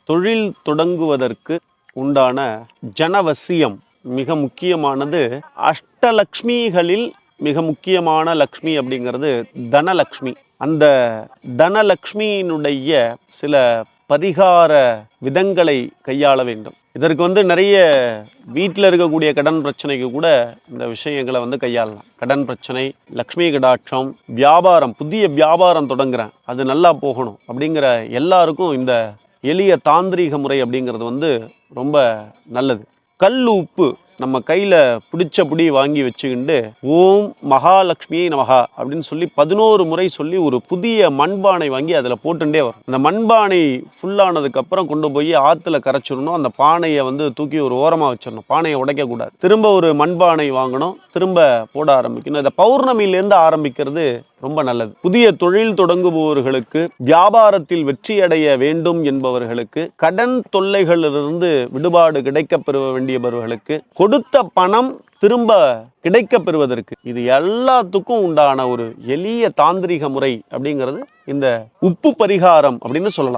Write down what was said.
தொழில் தொடங்குவதற்கு உண்டான ஜனவசியம் மிக முக்கியமானது. அஷ்டலக்ஷ்மிகளில் மிக முக்கியமான லக்ஷ்மி அப்படிங்கிறது தனலக்ஷ்மி. அந்த தனலக்ஷ்மியினுடைய சில பரிகார விதங்களை கையாள வேண்டும். இதற்கு நிறைய வீட்டில் இருக்கக்கூடிய கடன் பிரச்சனைக்கு கூட இந்த விஷயங்களை கையாளலாம். கடன் பிரச்சனை, லக்ஷ்மி கடாட்சம், வியாபாரம், புதிய வியாபாரம் தொடங்குறேன், அது நல்லா போகணும் அப்படிங்கிற எல்லாருக்கும் இந்த எளிய தாந்திரீக முறை அப்படிங்கிறது ரொம்ப நல்லது. கல் உப்பு நம்ம கையில் பிடிச்ச புடி வாங்கி வச்சுக்கிண்டு ஓம் மகாலட்சுமியை நமகா அப்படின்னு சொல்லி 11 முறை சொல்லி ஒரு புதிய மண்பானை வாங்கி அதில் போட்டுட்டே வரும். அந்த மண்பானை ஃபுல்லானதுக்கப்புறம் கொண்டு போய் ஆற்றுல கரைச்சிடணும். அந்த பானையை தூக்கி ஒரு ஓரமாக வச்சிடணும். பானையை உடைக்கக்கூடாது. திரும்ப ஒரு மண்பானை வாங்கணும், திரும்ப போட ஆரம்பிக்கணும். இந்த பௌர்ணமியிலேருந்து ஆரம்பிக்கிறது ரொம்ப நல்லது. புதிய தொழில் தொடங்குபவர்களுக்கு, வியாபாரத்தில் வெற்றி அடைய வேண்டும் என்பவர்களுக்கு, கடன் தொல்லைகளிலிருந்து விடுபாடு கிடைக்க பெற வேண்டியவர்களுக்கு, கொடுத்த பணம் திரும்ப கிடைக்க பெறுவதற்கு, இது எல்லாத்துக்கும் உண்டான ஒரு எளிய தாந்திரிக முறை அப்படிங்கிறது இந்த உப்பு பரிகாரம் அப்படின்னு சொல்லலாம்.